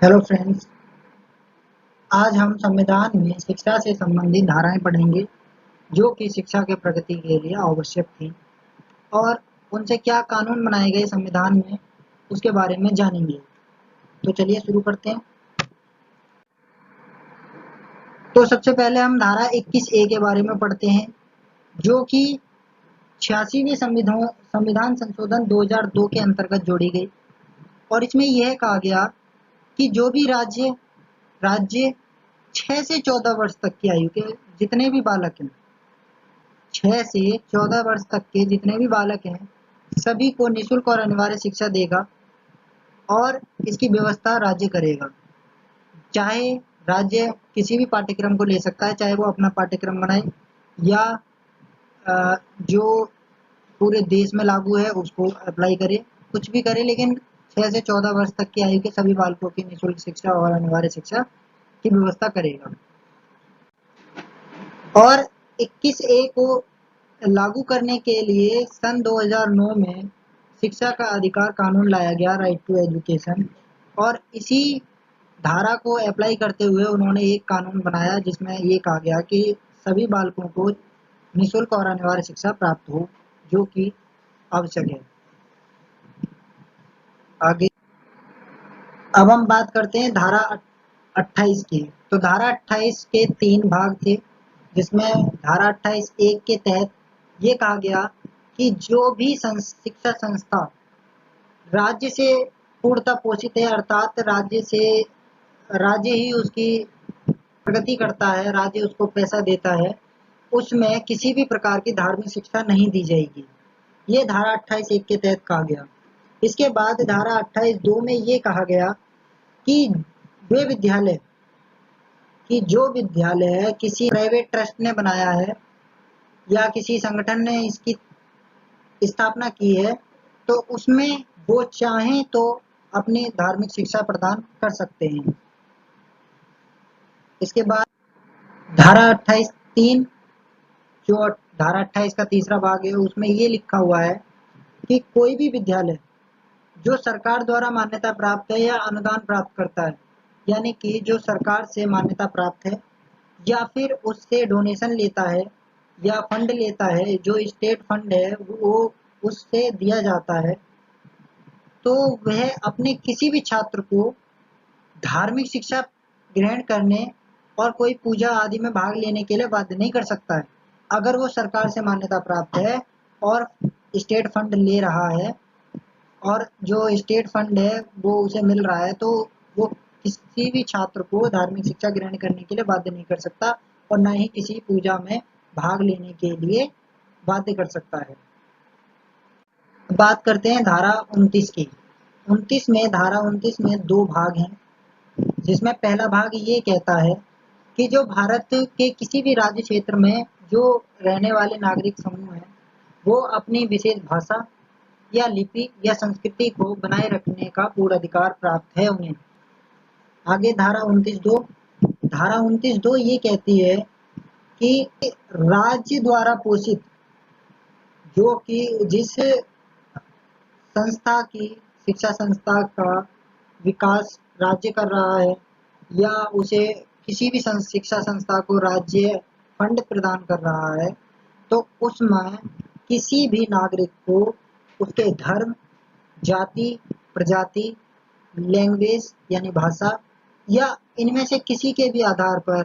Hello friends, आज हम संविधान में शिक्षा से संबंधित धाराएं पढ़ेंगे जो कि शिक्षा के प्रगति के लिए आवश्यक थी और उनसे क्या कानून बनाए गए संविधान में उसके बारे में जानेंगे। तो चलिए शुरू करते हैं। तो सबसे पहले हम धारा 21A के बारे में पढ़ते हैं जो कि 86वें संविधान संशोधन 2002 के अंतर्गत जोड़ी गई और इसमें यह कहा गया कि जो भी राज्य राज्य 6 से 14 वर्ष तक की आयु के जितने भी बालक हैं, 6 से 14 वर्ष तक के जितने भी बालक हैं, सभी को निःशुल्क और अनिवार्य शिक्षा देगा और इसकी व्यवस्था राज्य करेगा। चाहे राज्य किसी भी पाठ्यक्रम को ले सकता है, चाहे वो अपना पाठ्यक्रम बनाए या जो पूरे देश में लागू है उसको अप्लाई करे, कुछ भी करे, लेकिन 6 से 14 वर्ष तक की आयु के सभी बालकों की निःशुल्क शिक्षा और अनिवार्य शिक्षा की व्यवस्था करेगा। और 21A को लागू करने के लिए सन 2009 में शिक्षा का अधिकार कानून लाया गया, राइट टू एजुकेशन, और इसी धारा को अप्लाई करते हुए उन्होंने एक कानून बनाया जिसमें ये कहा गया कि सभी बालकों को निःशुल्क और अनिवार्य शिक्षा प्राप्त हो, जो कि आवश्यक है। आगे अब हम बात करते हैं धारा 28 की। तो धारा 28 के 3 भाग थे, जिसमें धारा 28(1) के तहत ये कहा गया कि जो भी शिक्षा संस्था राज्य से पूर्णतः पोषित है, अर्थात राज्य ही उसकी प्रगति करता है, राज्य उसको पैसा देता है, उसमें किसी भी प्रकार की धार्मिक शिक्षा नहीं दी जाएगी। ये धारा 28(1) के तहत कहा गया। इसके बाद धारा 28(2) में ये कहा गया कि वे विद्यालय कि जो विद्यालय किसी प्राइवेट ट्रस्ट ने बनाया है या किसी संगठन ने इसकी स्थापना की है, तो उसमें वो चाहें तो अपनी धार्मिक शिक्षा प्रदान कर सकते हैं। इसके बाद धारा 28(3), जो धारा 28 का तीसरा भाग है, उसमें ये लिखा हुआ है कि कोई भी विद्यालय जो सरकार द्वारा मान्यता प्राप्त है या अनुदान प्राप्त करता है, यानी कि जो सरकार से मान्यता प्राप्त है या फिर उससे डोनेशन लेता है या फंड लेता है, जो स्टेट फंड है वो उससे दिया जाता है, तो वह अपने किसी भी छात्र को धार्मिक शिक्षा ग्रहण करने और कोई पूजा आदि में भाग लेने के लिए बाध्य नहीं कर सकता है। अगर वो सरकार से मान्यता प्राप्त है और स्टेट फंड ले रहा है और जो स्टेट फंड है वो उसे मिल रहा है, तो वो किसी भी छात्र को धार्मिक शिक्षा ग्रहण करने के लिए बाध्य नहीं कर सकता और न ही किसी पूजा में भाग लेने के लिए बाध्य कर सकता है। बात करते हैं धारा 29 की। धारा 29 में 2 भाग हैं, जिसमें पहला भाग ये कहता है कि जो भारत के किसी भी राज्य क्षेत्र में जो रहने वाले नागरिक समूह हैं, वो अपनी विशेष भाषा या लिपि या संस्कृति को बनाए रखने का पूर्ण अधिकार प्राप्त है उन्हें। आगे धारा 29(2) ये कहती है कि राज्य द्वारा पोषित, जो कि जिस संस्था की शिक्षा संस्था का विकास राज्य कर रहा है या उसे किसी भी शिक्षा संस्था को राज्य फंड प्रदान कर रहा है, तो उसमें किसी भी नागरिक को उसके धर्म, जाति, प्रजाति, लैंग्वेज यानी भाषा या इनमें से किसी के भी आधार पर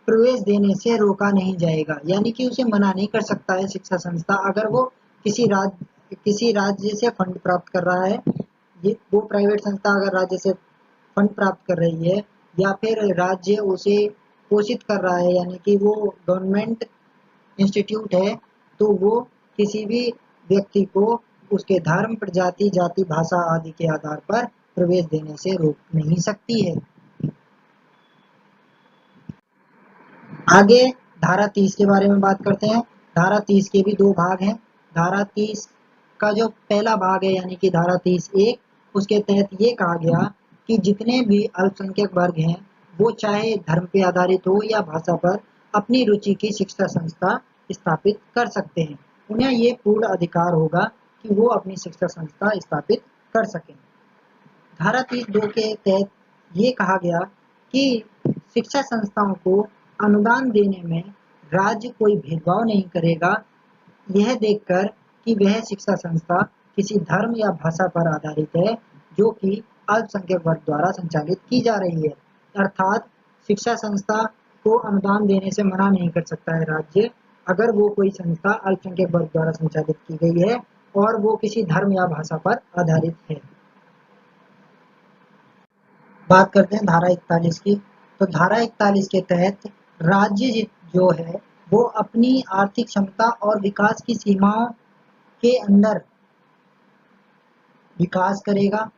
प्रवेश देने से रोका नहीं जाएगा, यानी कि उसे मना नहीं कर सकता है शिक्षा संस्था अगर वो किसी राज्य से फंड प्राप्त कर रहा है। ये वो प्राइवेट संस्था अगर राज्य से फंड प्राप्त कर रही है या फिर राज्य उसे पोषित कर रहा है, यानी कि वो गवर्नमेंट इंस्टीट्यूट है, तो वो किसी भी व्यक्ति को उसके धर्म, प्रजाति, जाति, भाषा आदि के आधार पर प्रवेश देने से रोक नहीं सकती है। आगे धारा 30 के बारे में बात करते हैं। धारा 30 के भी 2 भाग हैं। धारा 30 का जो पहला भाग है, यानी कि धारा 30(1), उसके तहत ये कहा गया कि जितने भी अल्पसंख्यक वर्ग हैं, वो चाहे धर्म पे आधारित हो या भाषा पर अपनी रुचि की शिक्षा संस्था स्थापित कर सकते हैं। उन्हें ये पूर्ण अधिकार होगा कि वो अपनी शिक्षा संस्था स्थापित कर सकें। धारा 30(2) के तहत ये कहा गया कि शिक्षा संस्थाओं को अनुदान देने में राज्य कोई भेदभाव नहीं करेगा, यह देखकर कि वह शिक्षा संस्था किसी धर्म या भाषा पर आधारित है जो कि अल्पसंख्यक वर्ग द्वारा संचालित की जा रही है। अर्थात शिक्षा संस्था को अनुदान देने से मना नहीं कर सकता है राज्य, अगर वो कोई संस्था अल्पसंख्यक वर्ग द्वारा संचालित की गई है और वो किसी धर्म या भाषा पर आधारित है। बात करते हैं धारा 41 की। तो धारा 41 के तहत राज्य जो है वो अपनी आर्थिक क्षमता और विकास की सीमाओं के अंदर विकास करेगा,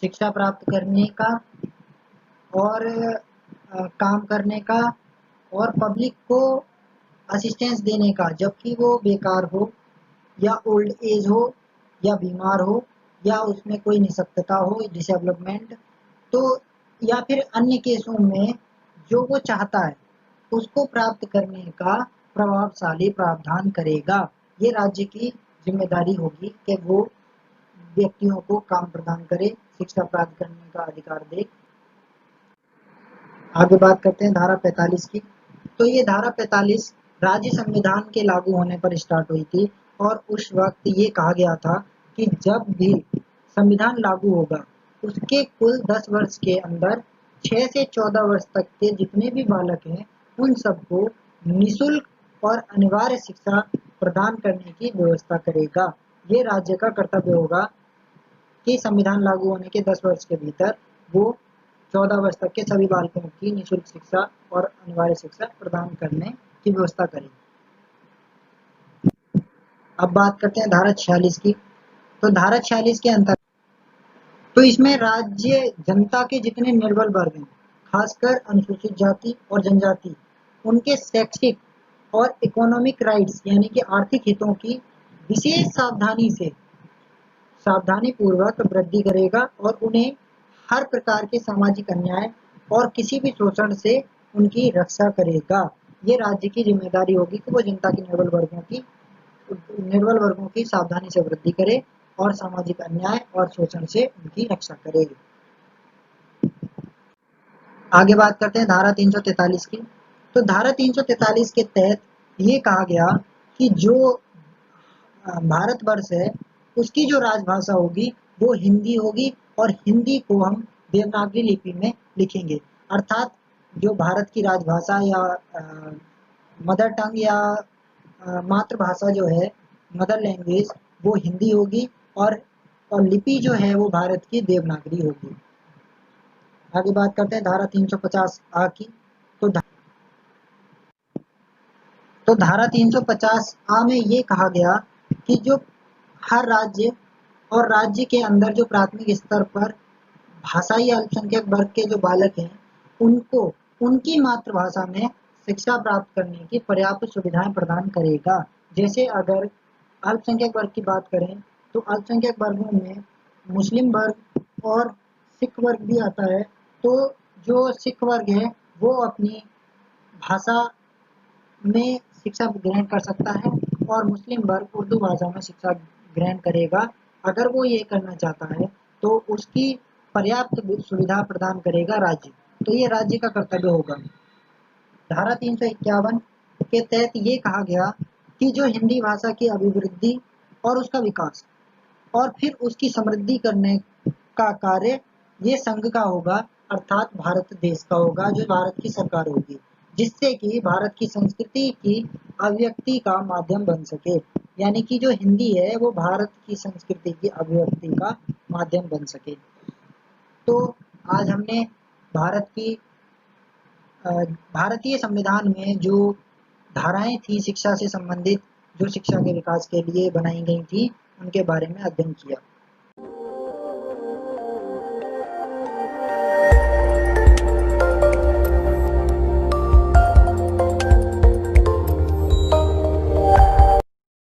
शिक्षा प्राप्त करने का और काम करने का और पब्लिक को असिस्टेंस देने का, जबकि वो बेकार हो या ओल्ड एज हो या बीमार हो या उसमें कोई निःशक्तता हो, डिसडेवलपमेंट, तो या फिर अन्य केसों में जो वो चाहता है उसको प्राप्त करने का प्रभावशाली प्रावधान करेगा। ये राज्य की जिम्मेदारी होगी कि वो व्यक्तियों को काम प्रदान करे, शिक्षा प्राप्त करने का अधिकार दे। आगे बात करते हैं धारा 45 की। तो ये धारा 45 राज्य संविधान के लागू होने पर स्टार्ट हुई थी और उस वक्त ये कहा गया था कि जब भी संविधान लागू होगा उसके कुल 10 वर्ष के अंदर 6 से 14 वर्ष तक के जितने भी बालक हैं उन सबको निःशुल्क और अनिवार्य शिक्षा प्रदान करने की व्यवस्था करेगा। ये राज्य का कर्तव्य होगा कि संविधान लागू होने के 10 वर्ष के भीतर वो 14 वर्ष तक के सभी बालकों की निःशुल्क शिक्षा और अनिवार्य शिक्षा प्रदान करने की व्यवस्था करें। अब बात करते हैं धारा 46 की। तो धारा 46 के अंतर्गत तो इसमें राज्य जनता के जितने निर्बल वर्ग हैं, खासकर अनुसूचित जाति और जनजाति, उनके शैक्षिक और इकोनॉमिक राइट्स यानी कि आर्थिक हितों की विशेष सावधानी पूर्वक वृद्धि करेगा और उन्हें हर प्रकार के सामाजिक अन्याय और किसी भी शोषण से उनकी रक्षा करेगा। ये राज्य की जिम्मेदारी होगी कि वो जनता के निर्बल वर्गों की सावधानी से वृद्धि करे और सामाजिक अन्याय और शोषण से उनकी रक्षा करे। आगे बात करते हैं धारा 343 की। तो धारा 343 के तहत ये कहा गया कि जो भारतवर्ष है उसकी जो राजभाषा होगी वो हिंदी होगी और हिंदी को हम देवनागरी लिपि में लिखेंगे। अर्थात जो भारत की राजभाषा या मदर टंग या मातृभाषा जो है, मदर लैंग्वेज, वो हिंदी होगी और लिपि जो है वो भारत की देवनागरी होगी। आगे बात करते हैं धारा 350 आ की। तो धारा 350 आ में ये कहा गया कि जो हर राज्य और राज्य के अंदर जो प्राथमिक स्तर पर भाषाई अल्पसंख्यक वर्ग के जो बालक हैं उनको उनकी मातृभाषा में शिक्षा प्राप्त करने की पर्याप्त सुविधाएं प्रदान करेगा। जैसे अगर अल्पसंख्यक वर्ग की बात करें तो अल्पसंख्यक वर्गों में मुस्लिम वर्ग और सिख वर्ग भी आता है। तो जो सिख वर्ग है वो अपनी भाषा में शिक्षा ग्रहण कर सकता है और मुस्लिम वर्ग उर्दू भाषा में शिक्षा ग्रहण करेगा। अगर वो ये करना चाहता है तो उसकी पर्याप्त सुविधा प्रदान करेगा राज्य, तो ये राज्य का कर्तव्य होगा। धारा 351 के तहत ये कहा गया कि जो हिंदी भाषा की अभिवृद्धि और उसका विकास और फिर उसकी समृद्धि करने का कार्य ये संघ का होगा, अर्थात भारत देश का होगा, जो भारत की सरकार होगी, जिससे कि भारत की संस्कृति की अभिव्यक्ति का माध्यम बन सके। यानी कि जो हिंदी है वो भारत की संस्कृति की अभिव्यक्ति का माध्यम बन सके। तो आज हमने भारतीय संविधान में जो धाराएं थी शिक्षा से संबंधित, जो शिक्षा के विकास के लिए बनाई गई थी, उनके बारे में अध्ययन किया।